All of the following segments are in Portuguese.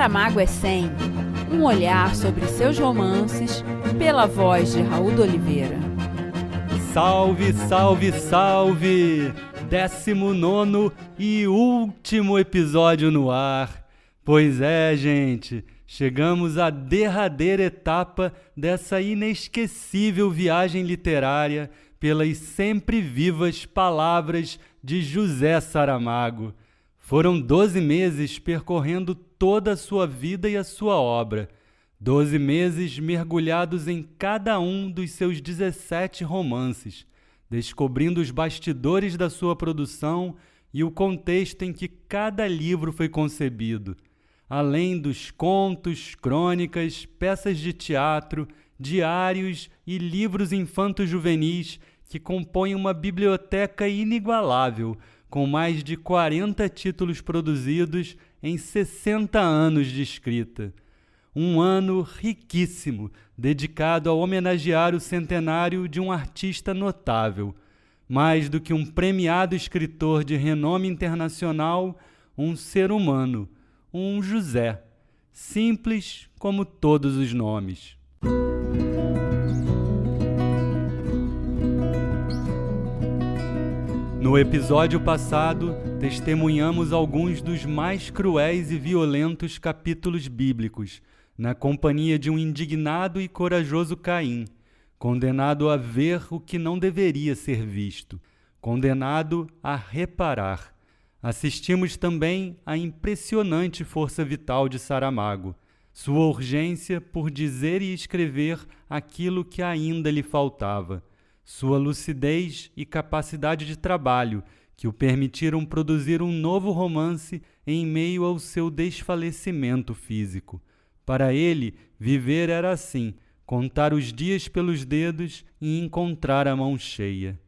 Saramago é 100, um olhar sobre seus romances pela voz de Raul de Oliveira. Salve, salve, salve! 19º e último episódio no ar. Pois é, gente, chegamos à derradeira etapa dessa inesquecível viagem literária pelas sempre vivas palavras de José Saramago. Foram 12 meses percorrendo toda a sua vida e a sua obra. 12 meses mergulhados em cada um dos seus 17 romances, descobrindo os bastidores da sua produção e o contexto em que cada livro foi concebido, além dos contos, crônicas, peças de teatro, diários e livros infanto-juvenis que compõem uma biblioteca inigualável, com mais de 40 títulos produzidos em 60 anos de escrita. Um ano riquíssimo, dedicado a homenagear o centenário de um artista notável. Mais do que um premiado escritor de renome internacional, um ser humano, um José, simples como todos os nomes. No episódio passado, testemunhamos alguns dos mais cruéis e violentos capítulos bíblicos, na companhia de um indignado e corajoso Caim, condenado a ver o que não deveria ser visto, condenado a reparar. Assistimos também à impressionante força vital de Saramago, sua urgência por dizer e escrever aquilo que ainda lhe faltava, sua lucidez e capacidade de trabalho que o permitiram produzir um novo romance em meio ao seu desfalecimento físico. Para ele, viver era assim, contar os dias pelos dedos e encontrar a mão cheia.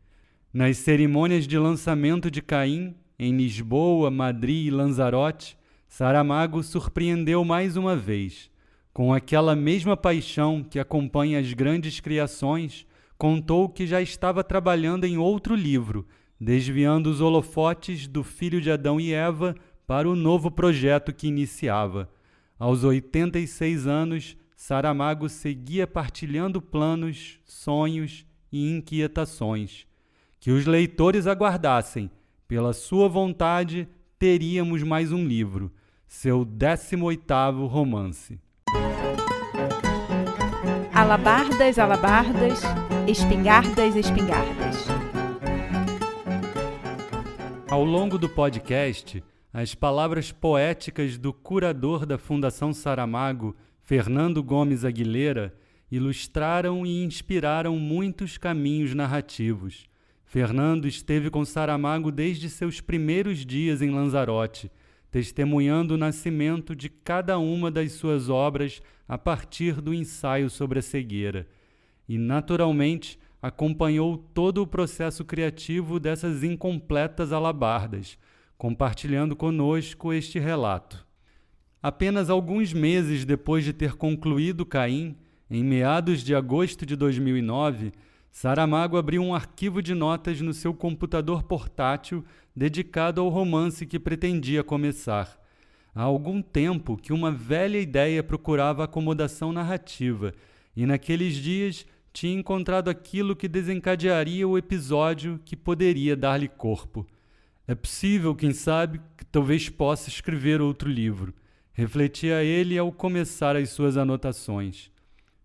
Nas cerimônias de lançamento de Caim, em Lisboa, Madrid e Lanzarote, Saramago surpreendeu mais uma vez. Com aquela mesma paixão que acompanha as grandes criações, contou que já estava trabalhando em outro livro, desviando os holofotes do filho de Adão e Eva para o novo projeto que iniciava. Aos 86 anos, Saramago seguia partilhando planos, sonhos e inquietações. Que os leitores aguardassem. Pela sua vontade, teríamos mais um livro, seu 18º romance. Alabardas, alabardas, espingardas, espingardas. Ao longo do podcast, as palavras poéticas do curador da Fundação Saramago, Fernando Gomes Aguilera, ilustraram e inspiraram muitos caminhos narrativos. Fernando esteve com Saramago desde seus primeiros dias em Lanzarote, testemunhando o nascimento de cada uma das suas obras a partir do ensaio sobre a cegueira. E, naturalmente, acompanhou todo o processo criativo dessas incompletas alabardas, compartilhando conosco este relato. Apenas alguns meses depois de ter concluído Caim, em meados de agosto de 2009, Saramago abriu um arquivo de notas no seu computador portátil dedicado ao romance que pretendia começar. Há algum tempo que uma velha ideia procurava acomodação narrativa, e naqueles dias tinha encontrado aquilo que desencadearia o episódio que poderia dar-lhe corpo. É possível, quem sabe, que talvez possa escrever outro livro, refletia ele ao começar as suas anotações.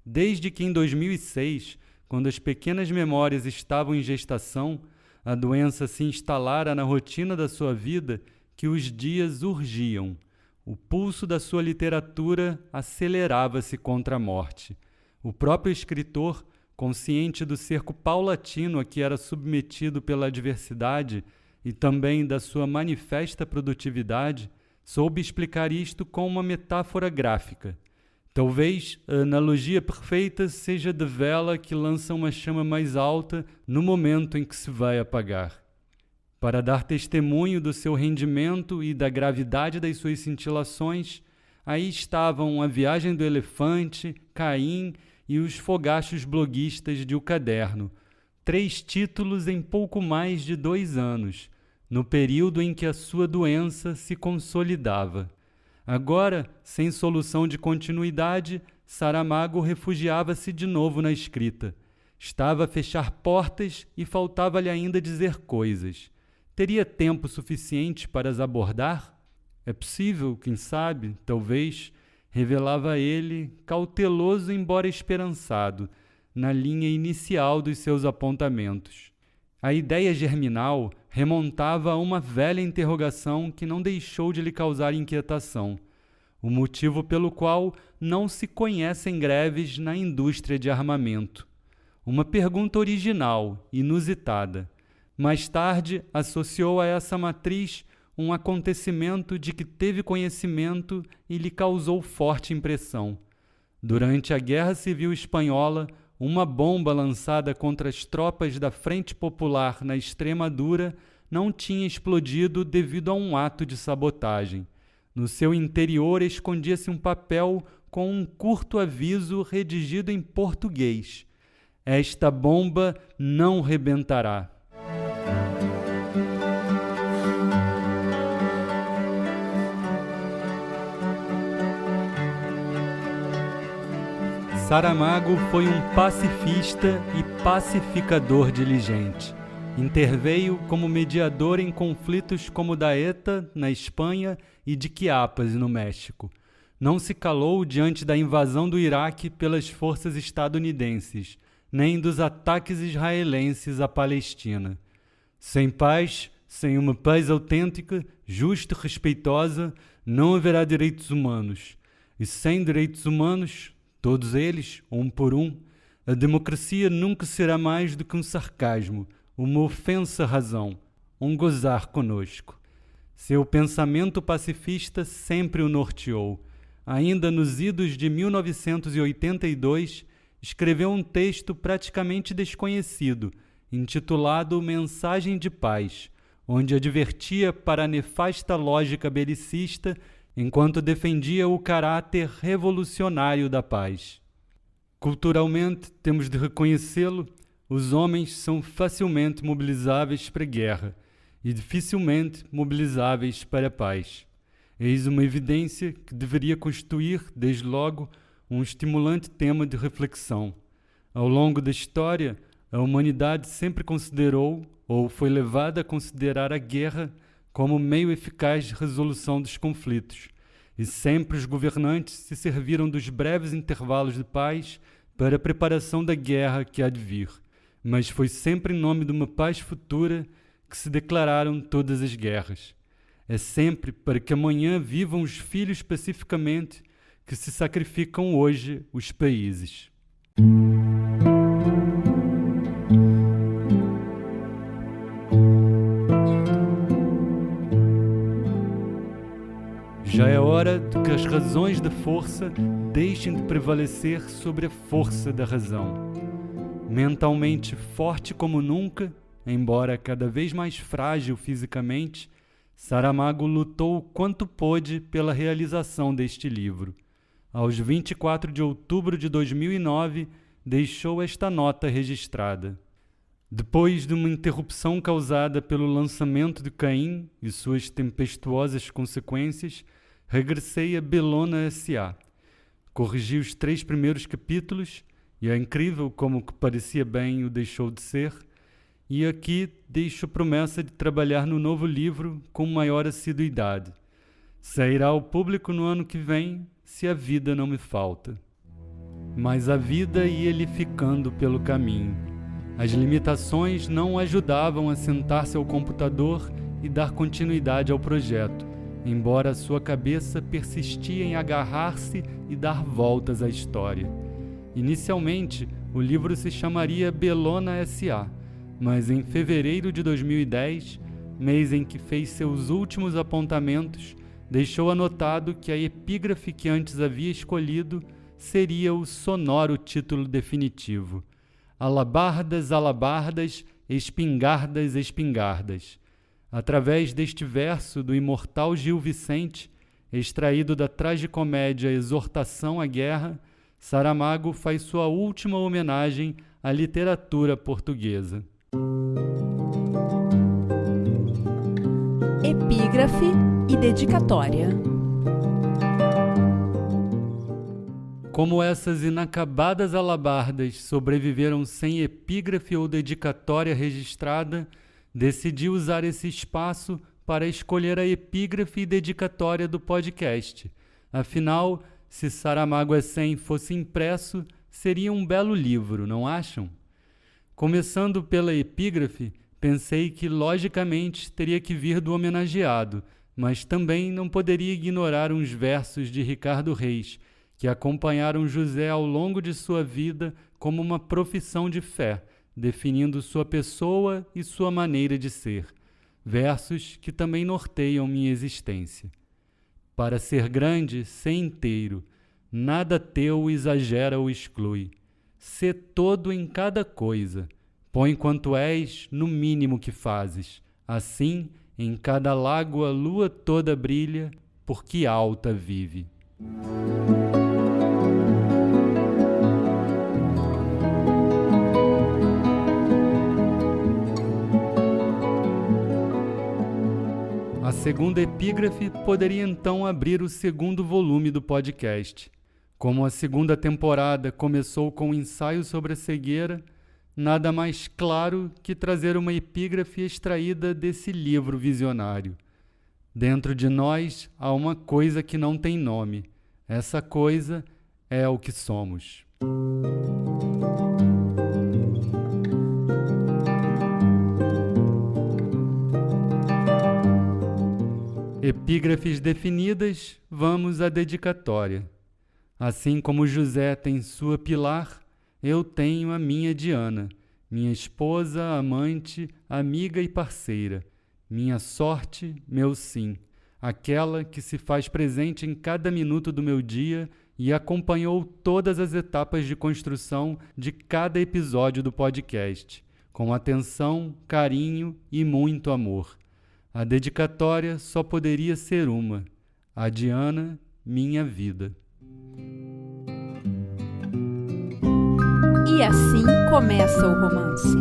Desde que em 2006, quando as pequenas memórias estavam em gestação, a doença se instalara na rotina da sua vida, que os dias urgiam. O pulso da sua literatura acelerava-se contra a morte. O próprio escritor, consciente do cerco paulatino a que era submetido pela adversidade e também da sua manifesta produtividade, soube explicar isto com uma metáfora gráfica. Talvez a analogia perfeita seja de vela que lança uma chama mais alta no momento em que se vai apagar. Para dar testemunho do seu rendimento e da gravidade das suas cintilações, aí estavam A Viagem do Elefante, Caim e Os Fogachos Bloguistas de O Caderno, 3 títulos em pouco mais de 2 anos, no período em que a sua doença se consolidava. Agora, sem solução de continuidade, Saramago refugiava-se de novo na escrita. Estava a fechar portas e faltava-lhe ainda dizer coisas. Teria tempo suficiente para as abordar? É possível, quem sabe, talvez, revelava ele, cauteloso embora esperançado, na linha inicial dos seus apontamentos. A ideia germinal remontava a uma velha interrogação que não deixou de lhe causar inquietação, o motivo pelo qual não se conhecem greves na indústria de armamento. Uma pergunta original, inusitada. Mais tarde, associou a essa matriz um acontecimento de que teve conhecimento e lhe causou forte impressão. Durante a Guerra Civil Espanhola, uma bomba lançada contra as tropas da Frente Popular na Extremadura não tinha explodido devido a um ato de sabotagem. No seu interior escondia-se um papel com um curto aviso redigido em português: "Esta bomba não rebentará." Saramago foi um pacifista e pacificador diligente. Interveio como mediador em conflitos como o da ETA, na Espanha, e de Chiapas, no México. Não se calou diante da invasão do Iraque pelas forças estadunidenses, nem dos ataques israelenses à Palestina. Sem paz, sem uma paz autêntica, justa e respeitosa, não haverá direitos humanos. E sem direitos humanos, todos eles, um por um, a democracia nunca será mais do que um sarcasmo, uma ofensa à razão, um gozar conosco. Seu pensamento pacifista sempre o norteou. Ainda nos idos de 1982, escreveu um texto praticamente desconhecido, intitulado Mensagem de Paz, onde advertia para a nefasta lógica belicista enquanto defendia o caráter revolucionário da paz. Culturalmente, temos de reconhecê-lo, os homens são facilmente mobilizáveis para a guerra e dificilmente mobilizáveis para a paz. Eis uma evidência que deveria constituir, desde logo, um estimulante tema de reflexão. Ao longo da história, a humanidade sempre considerou, ou foi levada a considerar, a guerra como meio eficaz de resolução dos conflitos, e sempre os governantes se serviram dos breves intervalos de paz para a preparação da guerra que há de vir. Mas foi sempre em nome de uma paz futura que se declararam todas as guerras. É sempre para que amanhã vivam os filhos pacificamente que se sacrificam hoje os países. Já é hora de que as razões da força deixem de prevalecer sobre a força da razão. Mentalmente forte como nunca, embora cada vez mais frágil fisicamente, Saramago lutou quanto pôde pela realização deste livro. Aos 24 de outubro de 2009, deixou esta nota registrada. Depois de uma interrupção causada pelo lançamento de Caim e suas tempestuosas consequências, regressei a Bellona S.A. Corrigi os 3 primeiros capítulos, e é incrível como o que parecia bem o deixou de ser, e aqui deixo promessa de trabalhar no novo livro com maior assiduidade. Sairá ao público no ano que vem, se a vida não me falta. Mas a vida ia-lhe ficando pelo caminho. As limitações não o ajudavam a sentar-se ao computador e dar continuidade ao projeto, embora a sua cabeça persistia em agarrar-se e dar voltas à história. Inicialmente, o livro se chamaria Bellona S.A., mas em fevereiro de 2010, mês em que fez seus últimos apontamentos, deixou anotado que a epígrafe que antes havia escolhido seria o sonoro título definitivo: Alabardas, alabardas, espingardas, espingardas. Através deste verso do imortal Gil Vicente, extraído da tragicomédia Exortação à Guerra, Saramago faz sua última homenagem à literatura portuguesa. Epígrafe e dedicatória. Como essas inacabadas alabardas sobreviveram sem epígrafe ou dedicatória registrada, decidi usar esse espaço para escolher a epígrafe e dedicatória do podcast. Afinal, se Saramago é 100 fosse impresso, seria um belo livro, não acham? Começando pela epígrafe, pensei que, logicamente, teria que vir do homenageado, mas também não poderia ignorar uns versos de Ricardo Reis, que acompanharam José ao longo de sua vida como uma profissão de fé, definindo sua pessoa e sua maneira de ser. Versos que também norteiam minha existência. Para ser grande, sê inteiro, nada teu exagera ou exclui. Sê todo em cada coisa, põe quanto és no mínimo que fazes. Assim, em cada lago a lua toda brilha, porque alta vive. A segunda epígrafe poderia então abrir o segundo volume do podcast. Como a segunda temporada começou com um ensaio sobre a cegueira, nada mais claro que trazer uma epígrafe extraída desse livro visionário. Dentro de nós há uma coisa que não tem nome. Essa coisa é o que somos. Epígrafes definidas, vamos à dedicatória. Assim como José tem sua Pilar, eu tenho a minha Diana, minha esposa, amante, amiga e parceira, minha sorte, meu sim, aquela que se faz presente em cada minuto do meu dia e acompanhou todas as etapas de construção de cada episódio do podcast, com atenção, carinho e muito amor. A dedicatória só poderia ser uma: a Diana, minha vida. E assim começa o romance.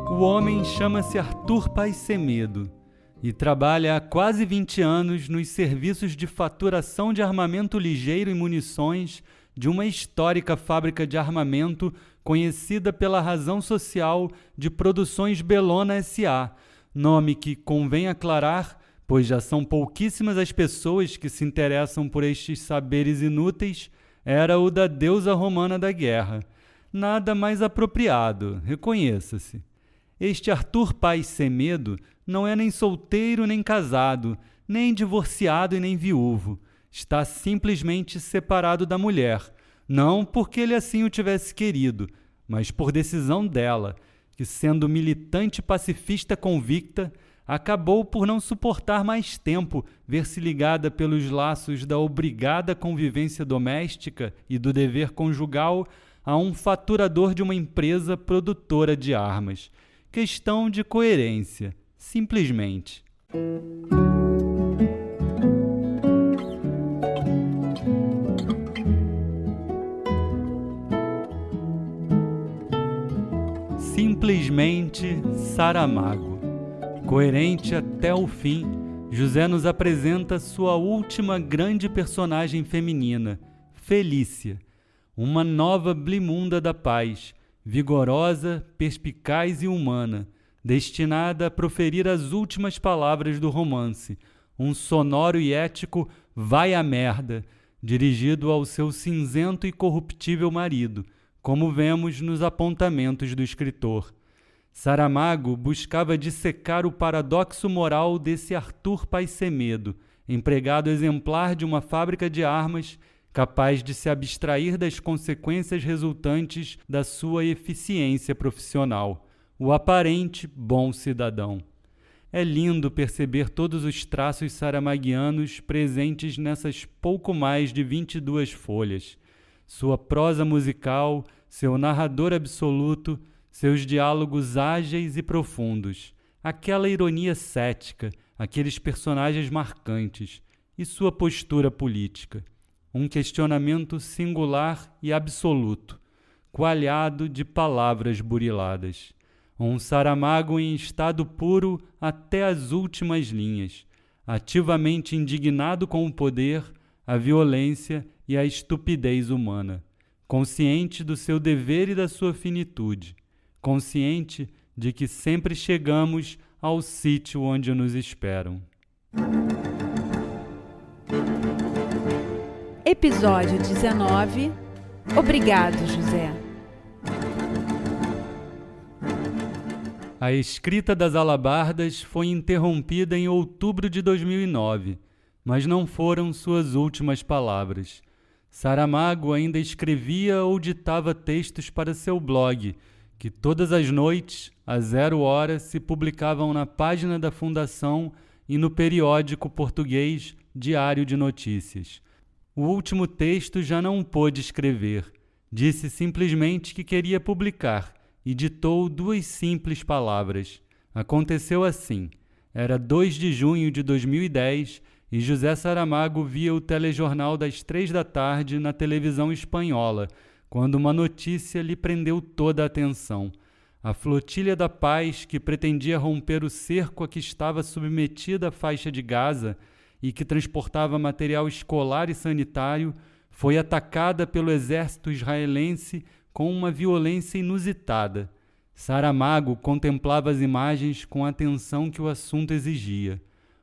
O homem chama-se Arthur Paisemedo e trabalha há quase 20 anos nos serviços de faturação de armamento ligeiro e munições de uma histórica fábrica de armamento conhecida pela razão social de Produções Bellona S.A., nome que convém aclarar, pois já são pouquíssimas as pessoas que se interessam por estes saberes inúteis, era o da deusa romana da guerra. Nada mais apropriado, reconheça-se. Este Arthur Paisemedo não é nem solteiro nem casado, nem divorciado e nem viúvo. Está simplesmente separado da mulher, não porque ele assim o tivesse querido, mas por decisão dela, que, sendo militante pacifista convicta, acabou por não suportar mais tempo ver-se ligada pelos laços da obrigada convivência doméstica e do dever conjugal a um faturador de uma empresa produtora de armas. Questão de coerência, simplesmente. Simplesmente Saramago. Coerente até o fim, José nos apresenta sua última grande personagem feminina, Felícia, uma nova Blimunda da paz, vigorosa, perspicaz e humana, destinada a proferir as últimas palavras do romance, um sonoro e ético vai à merda, dirigido ao seu cinzento e corruptível marido, como vemos nos apontamentos do escritor. Saramago buscava dissecar o paradoxo moral desse Arthur Paisemedo, empregado exemplar de uma fábrica de armas, capaz de se abstrair das consequências resultantes da sua eficiência profissional, o aparente bom cidadão. É lindo perceber todos os traços saramaguianos presentes nessas pouco mais de 22 folhas. Sua prosa musical, seu narrador absoluto, seus diálogos ágeis e profundos, aquela ironia cética, aqueles personagens marcantes e sua postura política. Um questionamento singular e absoluto, coalhado de palavras buriladas. Um Saramago em estado puro até as últimas linhas, ativamente indignado com o poder, a violência e a estupidez humana, consciente do seu dever e da sua finitude, consciente de que sempre chegamos ao sítio onde nos esperam. Episódio 19. Obrigado, José. A escrita das Alabardas foi interrompida em outubro de 2009, mas não foram suas últimas palavras. Saramago ainda escrevia ou ditava textos para seu blog, que todas as noites, às 0h, se publicavam na página da Fundação e no periódico português Diário de Notícias. O último texto já não pôde escrever. Disse simplesmente que queria publicar e ditou 2 simples palavras. Aconteceu assim. Era 2 de junho de 2010 e José Saramago via o telejornal das 3h na televisão espanhola, quando uma notícia lhe prendeu toda a atenção. A flotilha da paz, que pretendia romper o cerco a que estava submetida a faixa de Gaza e que transportava material escolar e sanitário, foi atacada pelo exército israelense com uma violência inusitada. Saramago contemplava as imagens com a atenção que o assunto exigia.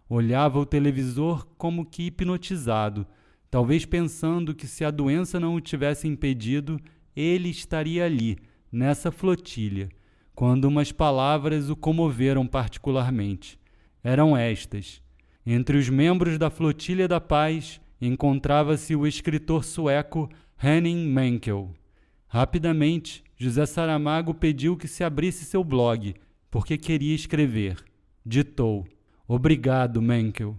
Olhava o televisor como que hipnotizado, talvez pensando que se a doença não o tivesse impedido, ele estaria ali, nessa flotilha, quando umas palavras o comoveram particularmente. Eram estas: entre os membros da Flotilha da Paz encontrava-se o escritor sueco Henning Mankell. Rapidamente, José Saramago pediu que se abrisse seu blog, porque queria escrever. Ditou: "Obrigado, Mankell."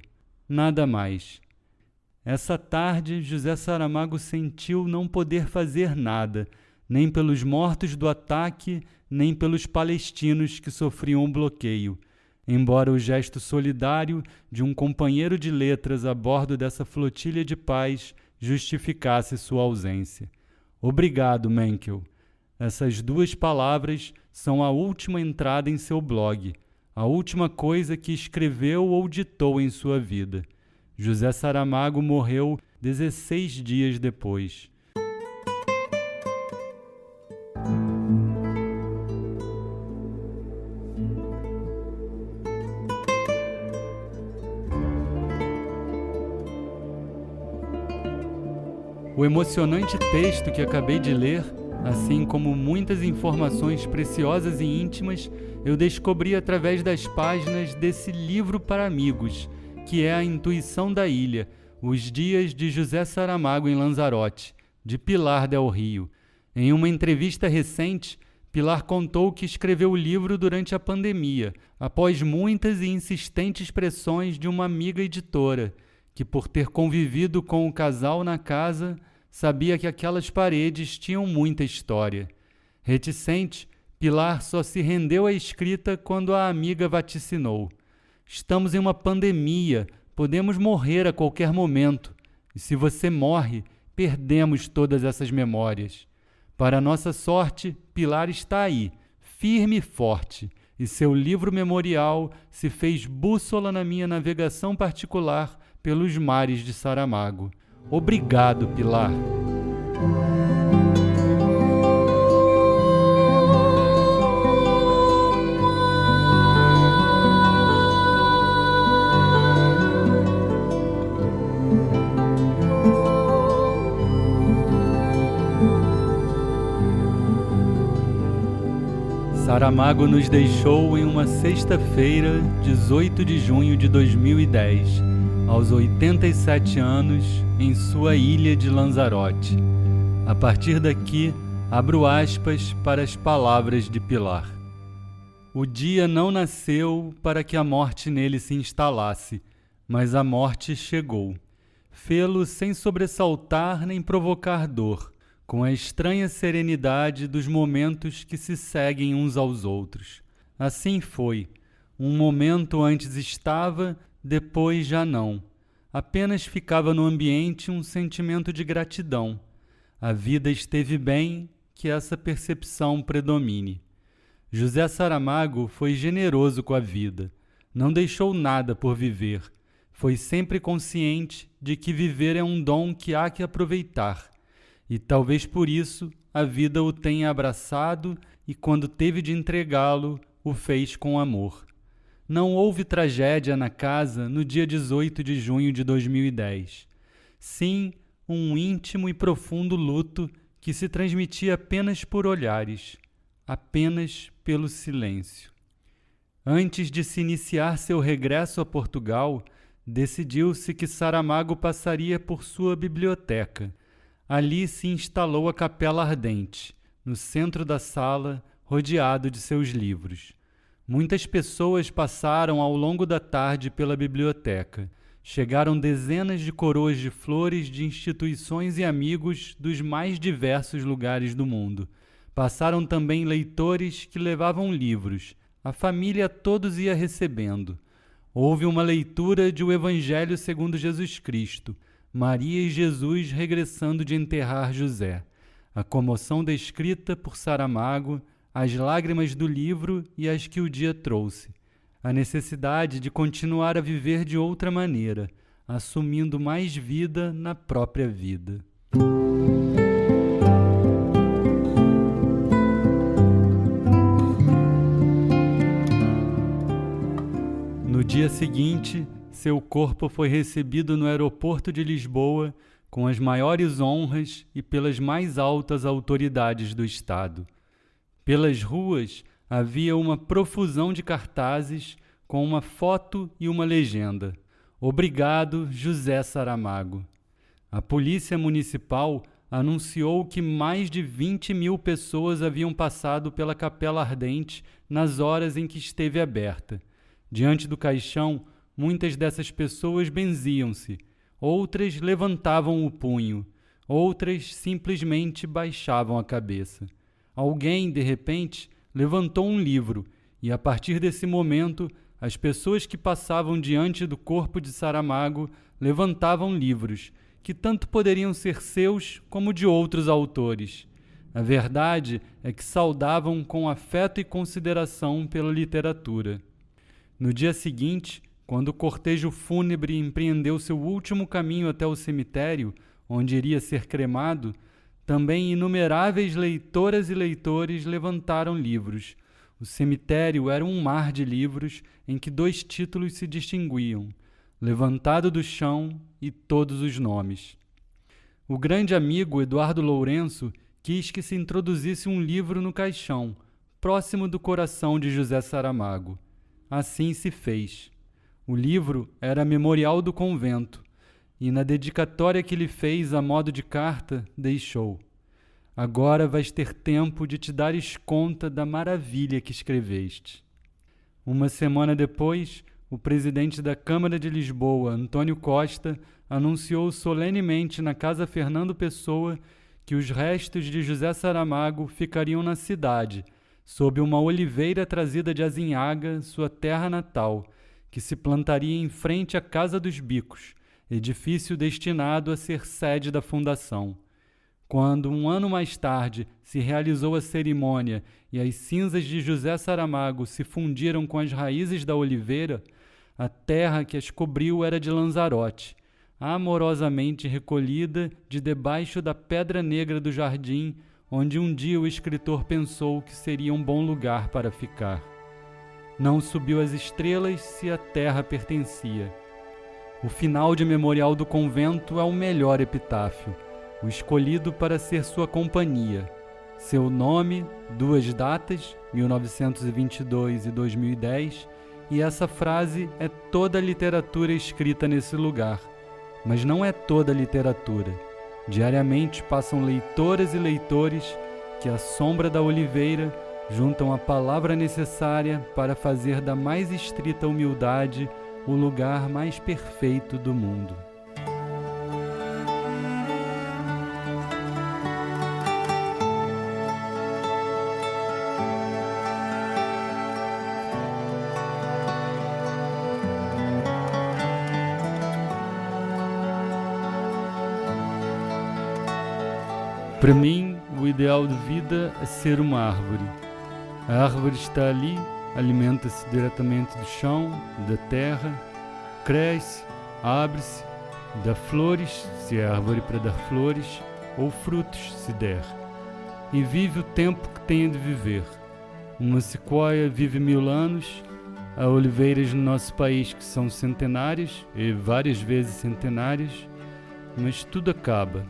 Nada mais. Essa tarde, José Saramago sentiu não poder fazer nada, nem pelos mortos do ataque, nem pelos palestinos que sofriam o bloqueio, embora o gesto solidário de um companheiro de letras a bordo dessa flotilha de paz justificasse sua ausência. Obrigado, Mankell. Essas 2 palavras são a última entrada em seu blog, a última coisa que escreveu ou ditou em sua vida. José Saramago morreu 16 dias depois. O emocionante texto que acabei de ler, assim como muitas informações preciosas e íntimas, eu descobri através das páginas desse livro para amigos, que é A Intuição da Ilha, Os Dias de José Saramago em Lanzarote, de Pilar Del Rio. Em uma entrevista recente, Pilar contou que escreveu o livro durante a pandemia, após muitas e insistentes pressões de uma amiga editora, que, por ter convivido com o casal na casa, sabia que aquelas paredes tinham muita história. Reticente, Pilar só se rendeu à escrita quando a amiga vaticinou: "Estamos em uma pandemia, podemos morrer a qualquer momento, e se você morre, perdemos todas essas memórias." Para nossa sorte, Pilar está aí, firme e forte, e seu livro memorial se fez bússola na minha navegação particular pelos mares de Saramago. Obrigado, Pilar. Saramago nos deixou em uma sexta-feira, 18 de junho de 2010, aos 87 anos, em sua ilha de Lanzarote. A partir daqui, abro aspas para as palavras de Pilar. O dia não nasceu para que a morte nele se instalasse, mas a morte chegou. Fê-lo sem sobressaltar nem provocar dor, com a estranha serenidade dos momentos que se seguem uns aos outros. Assim foi. Um momento antes estava, depois já não. Apenas ficava no ambiente um sentimento de gratidão. A vida esteve bem, que essa percepção predomine. José Saramago foi generoso com a vida. Não deixou nada por viver. foi sempre consciente de que viver é um dom que há que aproveitar, e talvez por isso a vida o tenha abraçado e, quando teve de entregá-lo, o fez com amor. Não houve tragédia na casa no dia 18 de junho de 2010. Sim, um íntimo e profundo luto que se transmitia apenas por olhares, apenas pelo silêncio. Antes de se iniciar seu regresso a Portugal, decidiu-se que Saramago passaria por sua biblioteca. Ali se instalou a capela ardente, no centro da sala, rodeado de seus livros. Muitas pessoas passaram ao longo da tarde pela biblioteca. Chegaram dezenas de coroas de flores de instituições e amigos dos mais diversos lugares do mundo. Passaram também leitores que levavam livros. A família todos ia recebendo. Houve uma leitura de O Evangelho segundo Jesus Cristo, Maria e Jesus regressando de enterrar José, a comoção descrita por Saramago, as lágrimas do livro e as que o dia trouxe, a necessidade de continuar a viver de outra maneira, assumindo mais vida na própria vida. No dia seguinte, seu corpo foi recebido no aeroporto de Lisboa com as maiores honras e pelas mais altas autoridades do Estado. Pelas ruas havia uma profusão de cartazes com uma foto e uma legenda: Obrigado, José Saramago. A Polícia Municipal anunciou que mais de 20.000 pessoas haviam passado pela Capela Ardente nas horas em que esteve aberta. Diante do caixão, muitas dessas pessoas benziam-se, outras levantavam o punho, outras simplesmente baixavam a cabeça. Alguém, de repente, levantou um livro e, a partir desse momento, as pessoas que passavam diante do corpo de Saramago levantavam livros, que tanto poderiam ser seus como de outros autores. A verdade é que saudavam com afeto e consideração pela literatura. No dia seguinte, quando o cortejo fúnebre empreendeu seu último caminho até o cemitério, onde iria ser cremado, também inumeráveis leitoras e leitores levantaram livros. O cemitério era um mar de livros em que 2 títulos se distinguiam: Levantado do Chão e Todos os Nomes. O grande amigo Eduardo Lourenço quis que se introduzisse um livro no caixão, próximo do coração de José Saramago. Assim se fez. O livro era Memorial do Convento, e na dedicatória que lhe fez a modo de carta, deixou: Agora vais ter tempo de te dares conta da maravilha que escreveste. Uma semana depois, o presidente da Câmara de Lisboa, Antônio Costa, anunciou solenemente na Casa Fernando Pessoa que os restos de José Saramago ficariam na cidade, sob uma oliveira trazida de Azinhaga, sua terra natal, que se plantaria em frente à Casa dos Bicos, edifício destinado a ser sede da fundação. Quando, um ano mais tarde, se realizou a cerimônia e as cinzas de José Saramago se fundiram com as raízes da oliveira, a terra que as cobriu era de Lanzarote, amorosamente recolhida de debaixo da pedra negra do jardim, onde um dia o escritor pensou que seria um bom lugar para ficar. Não subiu às estrelas se a terra pertencia. O final de Memorial do Convento é o melhor epitáfio, o escolhido para ser sua companhia. Seu nome, 2 datas, 1922 e 2010, e essa frase é toda a literatura escrita nesse lugar. Mas não é toda a literatura. Diariamente passam leitoras e leitores que, à sombra da oliveira, juntam a palavra necessária para fazer da mais estrita humildade o lugar mais perfeito do mundo. Para mim, o ideal de vida é ser uma árvore. A árvore está ali, alimenta-se diretamente do chão, da terra, cresce, abre-se, dá flores, se é árvore para dar flores, ou frutos, se der, e vive o tempo que tenha de viver. Uma sequoia vive 1000 anos, há oliveiras no nosso país que são centenárias, e várias vezes centenárias, mas tudo acaba,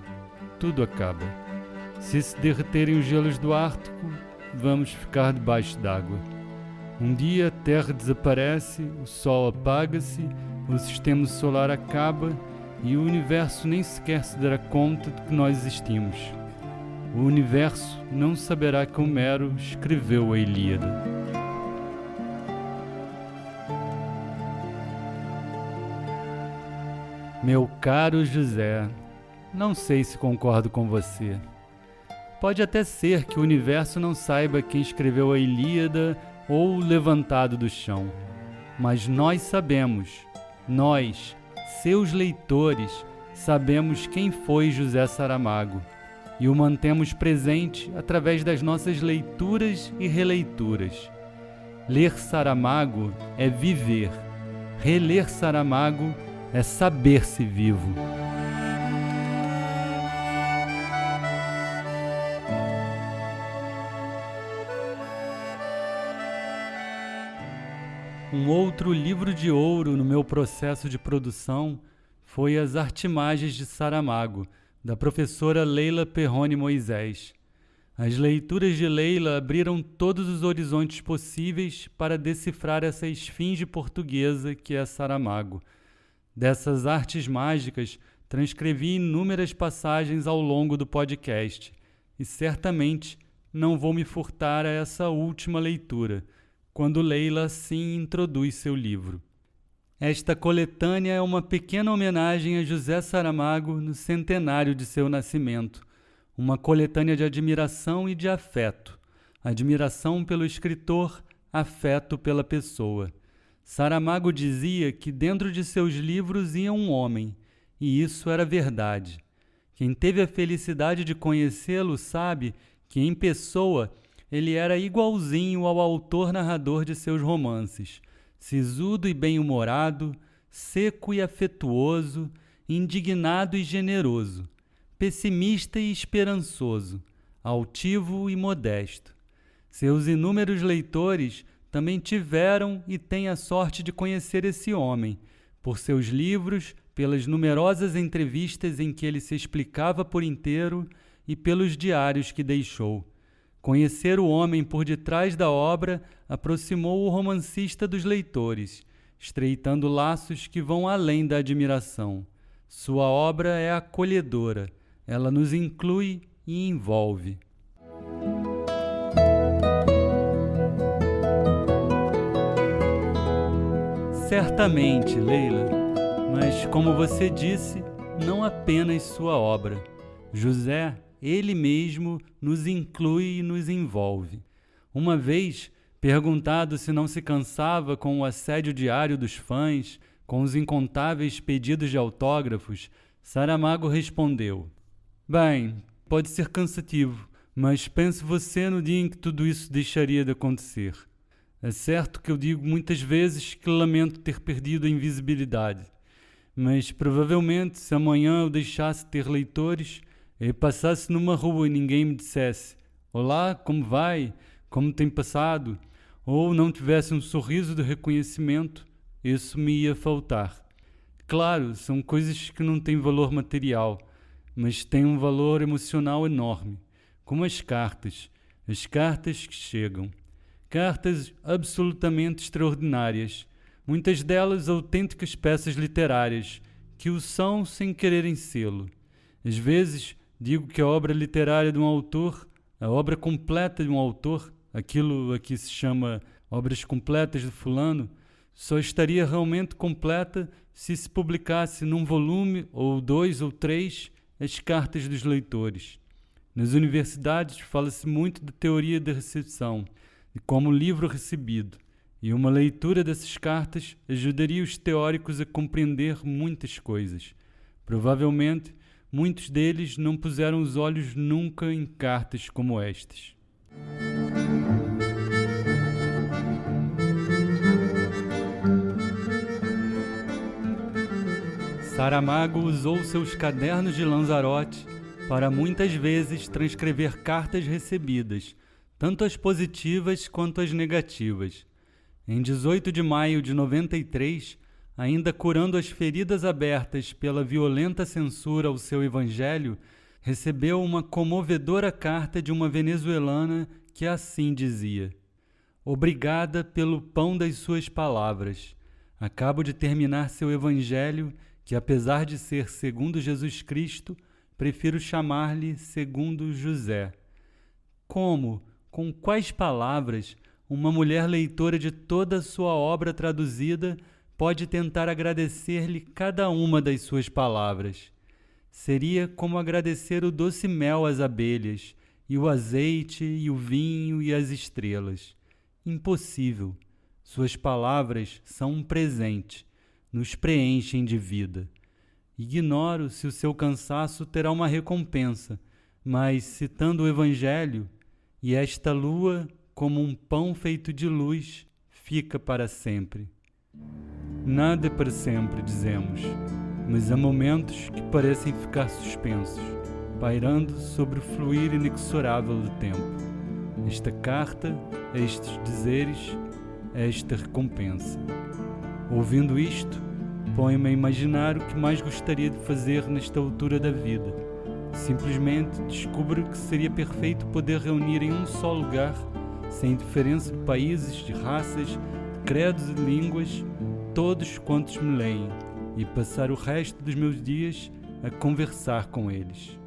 tudo acaba. Se derreterem os gelos do Ártico, vamos ficar debaixo d'água. Um dia a Terra desaparece, o Sol apaga-se, o sistema solar acaba e o universo nem sequer se dará conta de que nós existimos. O universo não saberá que Homero escreveu a Ilíada. Meu caro José, não sei se concordo com você. Pode até ser que o universo não saiba quem escreveu a Ilíada ou o Levantado do Chão, mas nós sabemos, nós, seus leitores, sabemos quem foi José Saramago e o mantemos presente através das nossas leituras e releituras. Ler Saramago é viver, reler Saramago é saber-se vivo. Um outro livro de ouro no meu processo de produção foi As Artimagens de Saramago, da professora Leila Perrone Moisés. As leituras de Leila abriram todos os horizontes possíveis para decifrar essa esfinge portuguesa que é Saramago. Dessas artes mágicas, transcrevi inúmeras passagens ao longo do podcast, e certamente não vou me furtar a essa última leitura, quando Leila assim introduz seu livro. Esta coletânea é uma pequena homenagem a José Saramago no centenário de seu nascimento, uma coletânea de admiração e de afeto. Admiração pelo escritor, afeto pela pessoa. Saramago dizia que dentro de seus livros ia um homem, e isso era verdade. Quem teve a felicidade de conhecê-lo sabe que, em pessoa, ele era igualzinho ao autor-narrador de seus romances, sisudo e bem-humorado, seco e afetuoso, indignado e generoso, pessimista e esperançoso, altivo e modesto. Seus inúmeros leitores também tiveram e têm a sorte de conhecer esse homem, por seus livros, pelas numerosas entrevistas em que ele se explicava por inteiro e pelos diários que deixou. Conhecer o homem por detrás da obra aproximou o romancista dos leitores, estreitando laços que vão além da admiração. Sua obra é acolhedora, ela nos inclui e envolve. Certamente, Leila, mas como você disse, não apenas sua obra. José, ele mesmo, nos inclui e nos envolve. Uma vez, perguntado se não se cansava com o assédio diário dos fãs, com os incontáveis pedidos de autógrafos, Saramago respondeu: "Bem, pode ser cansativo, mas pense você no dia em que tudo isso deixaria de acontecer. É certo que eu digo muitas vezes que lamento ter perdido a invisibilidade, mas provavelmente se amanhã eu deixasse de ter leitores e passasse numa rua e ninguém me dissesse: 'Olá, como vai? Como tem passado?' ou não tivesse um sorriso de reconhecimento, isso me ia faltar. Claro, são coisas que não têm valor material, mas têm um valor emocional enorme, como as cartas que chegam. Cartas absolutamente extraordinárias, muitas delas autênticas peças literárias, que o são sem quererem sê-lo. Às vezes, digo que a obra literária de um autor, a obra completa de um autor, aquilo a que se chama obras completas de fulano, só estaria realmente completa se publicasse num volume, ou 2 ou 3, as cartas dos leitores. Nas universidades fala-se muito da teoria da recepção, de como livro recebido, e uma leitura dessas cartas ajudaria os teóricos a compreender muitas coisas. Provavelmente, muitos deles não puseram os olhos nunca em cartas como estas. Saramago usou seus cadernos de Lanzarote para muitas vezes transcrever cartas recebidas, tanto as positivas quanto as negativas. Em 18 de maio de 93, ainda curando as feridas abertas pela violenta censura ao seu evangelho, recebeu uma comovedora carta de uma venezuelana que assim dizia: "Obrigada pelo pão das suas palavras. Acabo de terminar seu evangelho, que apesar de ser segundo Jesus Cristo, prefiro chamar-lhe segundo José." Como, com quais palavras, uma mulher leitora de toda a sua obra traduzida pode tentar agradecer-lhe cada uma das suas palavras? Seria como agradecer o doce mel às abelhas, e o azeite, e o vinho, e as estrelas. Impossível. Suas palavras são um presente, nos preenchem de vida. Ignoro se o seu cansaço terá uma recompensa, mas, citando o Evangelho, "E esta lua, como um pão feito de luz, fica para sempre." Nada é para sempre, dizemos, mas há momentos que parecem ficar suspensos, pairando sobre o fluir inexorável do tempo. Esta carta, estes dizeres, esta recompensa. Ouvindo isto, põe-me a imaginar o que mais gostaria de fazer nesta altura da vida. Simplesmente descubro que seria perfeito poder reunir em um só lugar, sem diferença de países, de raças, de credos e línguas, todos quantos me leem, e passar o resto dos meus dias a conversar com eles.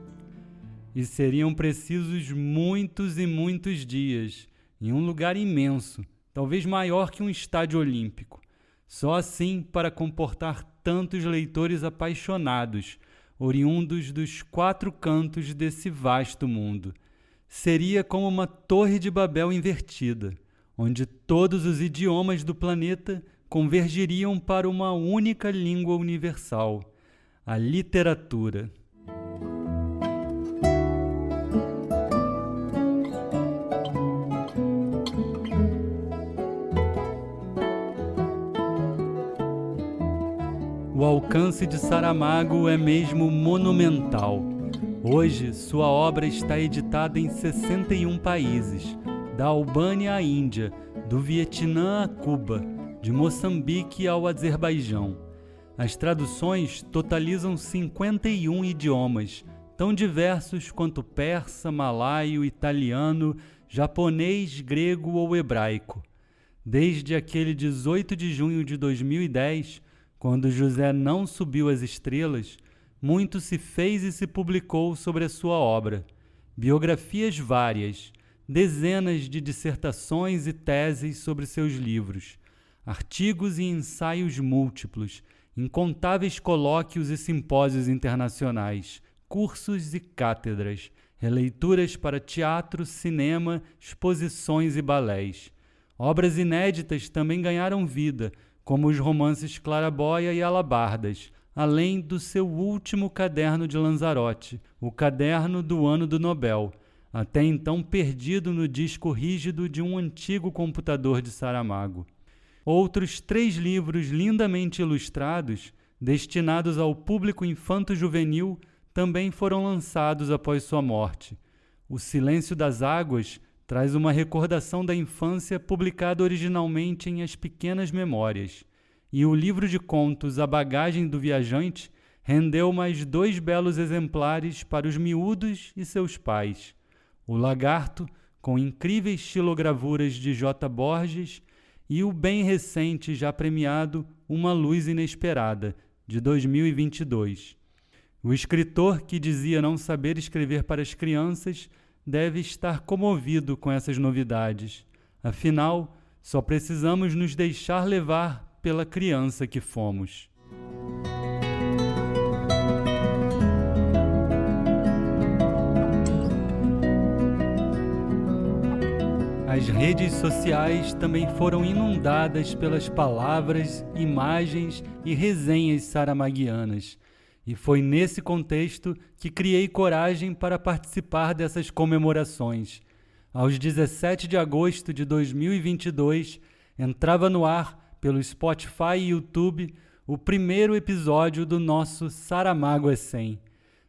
E seriam precisos muitos e muitos dias, em um lugar imenso, talvez maior que um estádio olímpico, só assim para comportar tantos leitores apaixonados, oriundos dos 4 cantos desse vasto mundo. Seria como uma torre de Babel invertida, onde todos os idiomas do planeta convergiriam para uma única língua universal, a literatura. O alcance de Saramago é mesmo monumental. Hoje, sua obra está editada em 61 países, da Albânia à Índia, do Vietnã a Cuba, de Moçambique ao Azerbaijão. As traduções totalizam 51 idiomas, tão diversos quanto persa, malaio, italiano, japonês, grego ou hebraico. Desde aquele 18 de junho de 2010, quando José não subiu às estrelas, muito se fez e se publicou sobre a sua obra. Biografias várias, dezenas de dissertações e teses sobre seus livros, artigos e ensaios múltiplos, incontáveis colóquios e simpósios internacionais, cursos e cátedras, releituras para teatro, cinema, exposições e balés. Obras inéditas também ganharam vida, como os romances Claraboia e Alabardas, além do seu último caderno de Lanzarote, o Caderno do Ano do Nobel, até então perdido no disco rígido de um antigo computador de Saramago. Outros 3 livros lindamente ilustrados, destinados ao público infanto-juvenil, também foram lançados após sua morte. O Silêncio das Águas traz uma recordação da infância publicada originalmente em As Pequenas Memórias, e o livro de contos A Bagagem do Viajante rendeu mais 2 belos exemplares para os miúdos e seus pais. O Lagarto, com incríveis xilogravuras de J. Borges, e o bem recente, já premiado, Uma Luz Inesperada, de 2022. O escritor que dizia não saber escrever para as crianças deve estar comovido com essas novidades. Afinal, só precisamos nos deixar levar pela criança que fomos. As redes sociais também foram inundadas pelas palavras, imagens e resenhas saramaguianas. E foi nesse contexto que criei coragem para participar dessas comemorações. Aos 17 de agosto de 2022, entrava no ar, pelo Spotify e YouTube, o primeiro episódio do nosso Saramago é 100.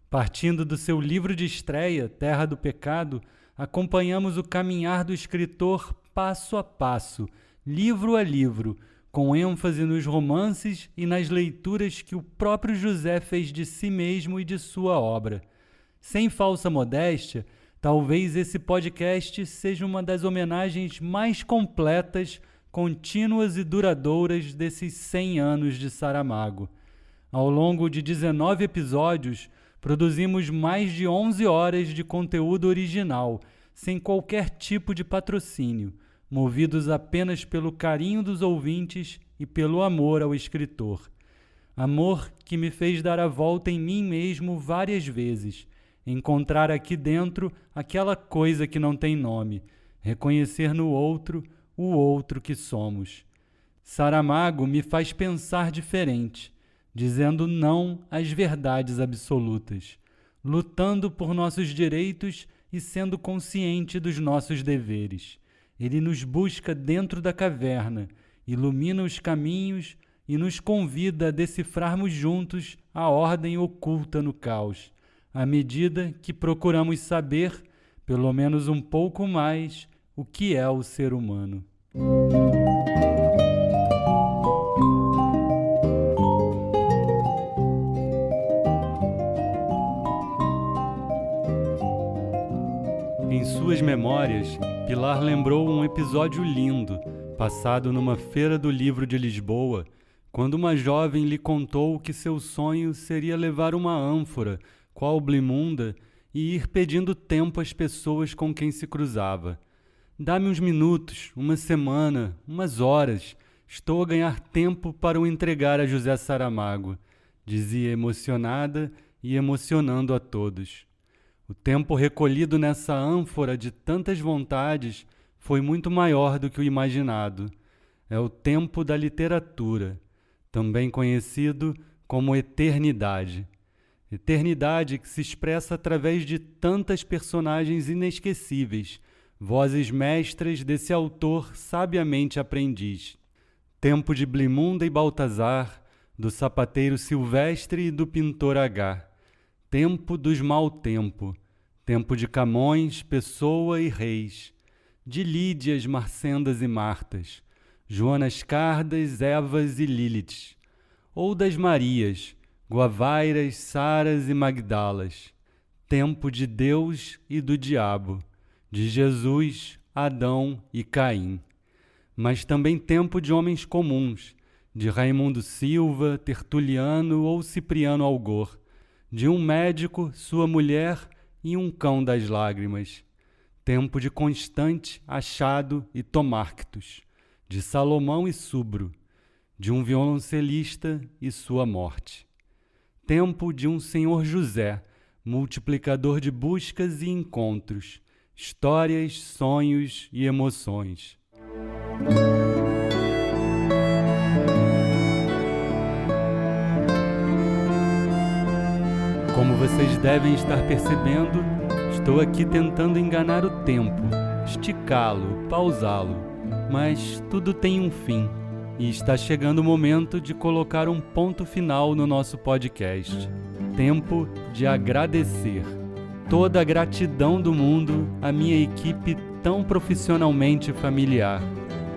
Partindo do seu livro de estreia, Terra do Pecado, acompanhamos o caminhar do escritor passo a passo, livro a livro, com ênfase nos romances e nas leituras que o próprio José fez de si mesmo e de sua obra. Sem falsa modéstia, talvez esse podcast seja uma das homenagens mais completas, contínuas e duradouras desses 100 anos de Saramago. Ao longo de 19 episódios, produzimos mais de 11 horas de conteúdo original, sem qualquer tipo de patrocínio, movidos apenas pelo carinho dos ouvintes e pelo amor ao escritor. Amor que me fez dar a volta em mim mesmo várias vezes, encontrar aqui dentro aquela coisa que não tem nome, reconhecer no outro o outro que somos. Saramago me faz pensar diferente, dizendo não às verdades absolutas, lutando por nossos direitos e sendo consciente dos nossos deveres. Ele nos busca dentro da caverna, ilumina os caminhos e nos convida a decifrarmos juntos a ordem oculta no caos, à medida que procuramos saber, pelo menos um pouco mais, o que é o ser humano. Em suas memórias, Pilar lembrou um episódio lindo, passado numa feira do livro de Lisboa, quando uma jovem lhe contou que seu sonho seria levar uma ânfora, qual Blimunda, e ir pedindo tempo às pessoas com quem se cruzava. Dá-me uns minutos, uma semana, umas horas, estou a ganhar tempo para o entregar a José Saramago, dizia emocionada e emocionando a todos. O tempo recolhido nessa ânfora de tantas vontades foi muito maior do que o imaginado. É o tempo da literatura, também conhecido como eternidade. Eternidade que se expressa através de tantas personagens inesquecíveis, vozes mestras desse autor sabiamente aprendiz. Tempo de Blimunda e Baltazar, do sapateiro Silvestre e do pintor H. Tempo dos mau tempo. Tempo de Camões, Pessoa e Reis. De Lídias, Marcendas e Martas. Joanas Cardas, Evas e Liliths. Ou das Marias, Guavairas, Saras e Magdalas. Tempo de Deus e do diabo. De Jesus, Adão e Caim. Mas também tempo de homens comuns, de Raimundo Silva, Tertuliano ou Cipriano Algor, de um médico, sua mulher e um cão das lágrimas. Tempo de Constante, Achado e Tomárquitos, de Salomão e Subro, de um violoncelista e sua morte. Tempo de um senhor José, multiplicador de buscas e encontros, histórias, sonhos e emoções. Como vocês devem estar percebendo, estou aqui tentando enganar o tempo, esticá-lo, pausá-lo, mas tudo tem um fim e está chegando o momento de colocar um ponto final no nosso podcast. Tempo de agradecer. Toda a gratidão do mundo à minha equipe tão profissionalmente familiar.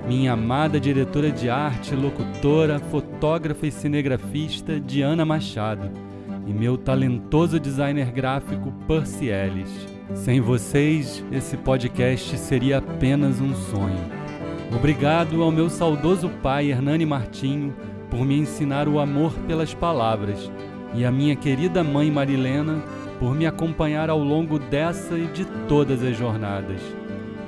Minha amada diretora de arte, locutora, fotógrafa e cinegrafista Diana Machado e meu talentoso designer gráfico Percy Ellis. Sem vocês, esse podcast seria apenas um sonho. Obrigado ao meu saudoso pai Hernani Martinho por me ensinar o amor pelas palavras e à minha querida mãe Marilena por me acompanhar ao longo dessa e de todas as jornadas.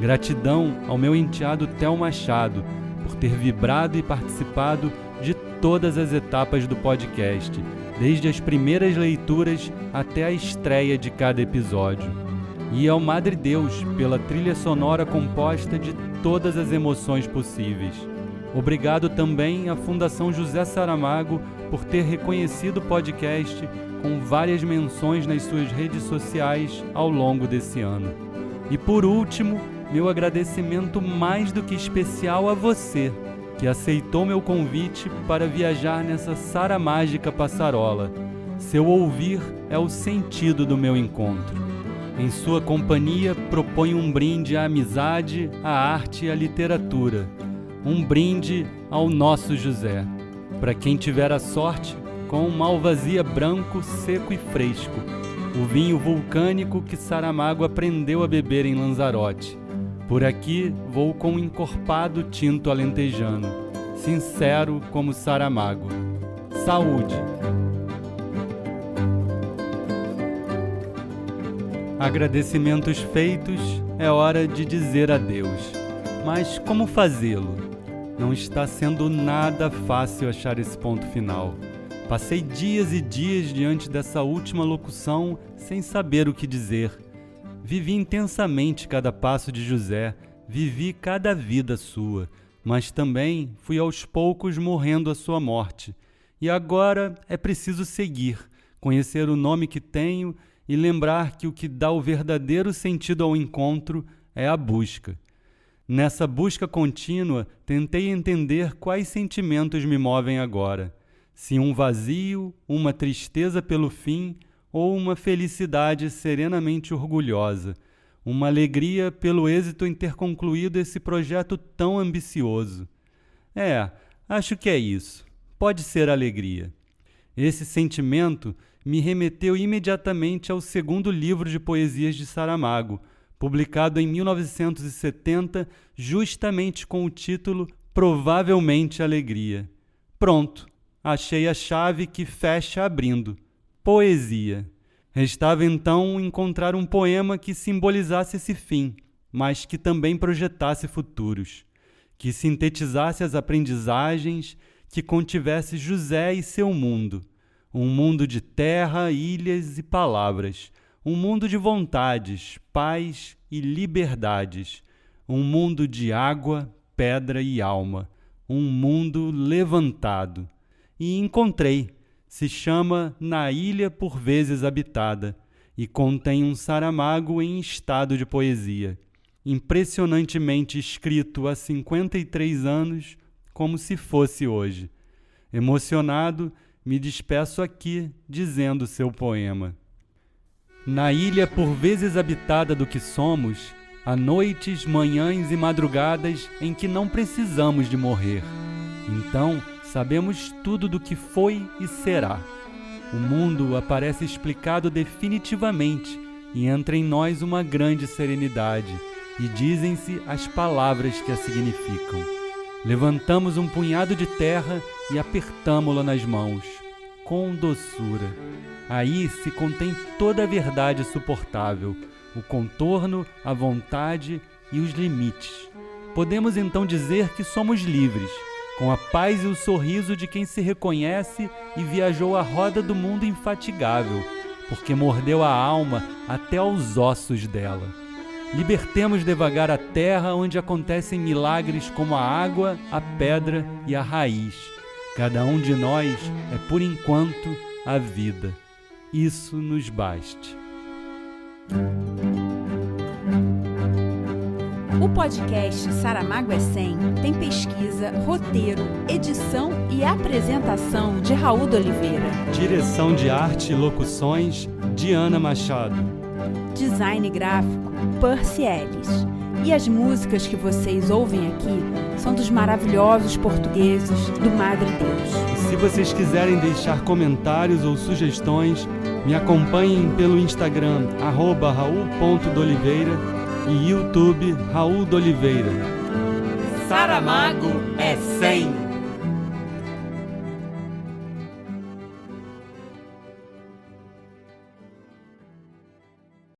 Gratidão ao meu enteado Theo Machado por ter vibrado e participado de todas as etapas do podcast, desde as primeiras leituras até a estreia de cada episódio. E ao Madre Deus pela trilha sonora composta de todas as emoções possíveis. Obrigado também à Fundação José Saramago por ter reconhecido o podcast com várias menções nas suas redes sociais ao longo desse ano. E por último, meu agradecimento mais do que especial a você, que aceitou meu convite para viajar nessa saramágica passarola. Seu ouvir é o sentido do meu encontro. Em sua companhia proponho um brinde à amizade, à arte e à literatura. Um brinde ao nosso José. Para quem tiver a sorte, com um Malvasia branco, seco e fresco, o vinho vulcânico que Saramago aprendeu a beber em Lanzarote. Por aqui vou com um encorpado tinto alentejano, sincero como Saramago. Saúde! Agradecimentos feitos, é hora de dizer adeus. Mas como fazê-lo? Não está sendo nada fácil achar esse ponto final. Passei dias e dias diante dessa última locução sem saber o que dizer. Vivi intensamente cada passo de José, vivi cada vida sua, mas também fui aos poucos morrendo a sua morte. E agora é preciso seguir, conhecer o nome que tenho e lembrar que o que dá o verdadeiro sentido ao encontro é a busca. Nessa busca contínua, tentei entender quais sentimentos me movem agora. Se um vazio, uma tristeza pelo fim ou uma felicidade serenamente orgulhosa, uma alegria pelo êxito em ter concluído esse projeto tão ambicioso. Acho que é isso. Pode ser alegria. Esse sentimento me remeteu imediatamente ao segundo livro de poesias de Saramago, publicado em 1970, justamente com o título Provavelmente Alegria. Pronto, achei a chave que fecha abrindo. Poesia. Restava então encontrar um poema que simbolizasse esse fim, mas que também projetasse futuros, que sintetizasse as aprendizagens, que contivesse José e seu mundo, um mundo de terra, ilhas e palavras, um mundo de vontades, paz e liberdades, um mundo de água, pedra e alma, um mundo levantado. E encontrei, se chama Na Ilha por Vezes Habitada, e contém um Saramago em estado de poesia, impressionantemente escrito há 53 anos, como se fosse hoje. Emocionado, me despeço aqui dizendo seu poema. Na ilha por vezes habitada do que somos, há noites, manhãs e madrugadas em que não precisamos de morrer. Então, sabemos tudo do que foi e será. O mundo aparece explicado definitivamente e entra em nós uma grande serenidade, e dizem-se as palavras que a significam. Levantamos um punhado de terra e apertamo-la nas mãos, com doçura. Aí se contém toda a verdade suportável, o contorno, a vontade e os limites. Podemos então dizer que somos livres, com a paz e o sorriso de quem se reconhece e viajou a roda do mundo infatigável, porque mordeu a alma até aos ossos dela. Libertemos devagar a terra onde acontecem milagres como a água, a pedra e a raiz. Cada um de nós é, por enquanto, a vida. Isso nos baste. O podcast Saramago é 100 tem pesquisa, roteiro, edição e apresentação de Raul de Oliveira. Direção de arte e locuções, Diana Machado. Design gráfico, Percy Ellis. E as músicas que vocês ouvem aqui são dos maravilhosos portugueses do Madre Deus. E se vocês quiserem deixar comentários ou sugestões, me acompanhem pelo Instagram, @raul.doliveira e YouTube Raul de Oliveira. Saramago é 100!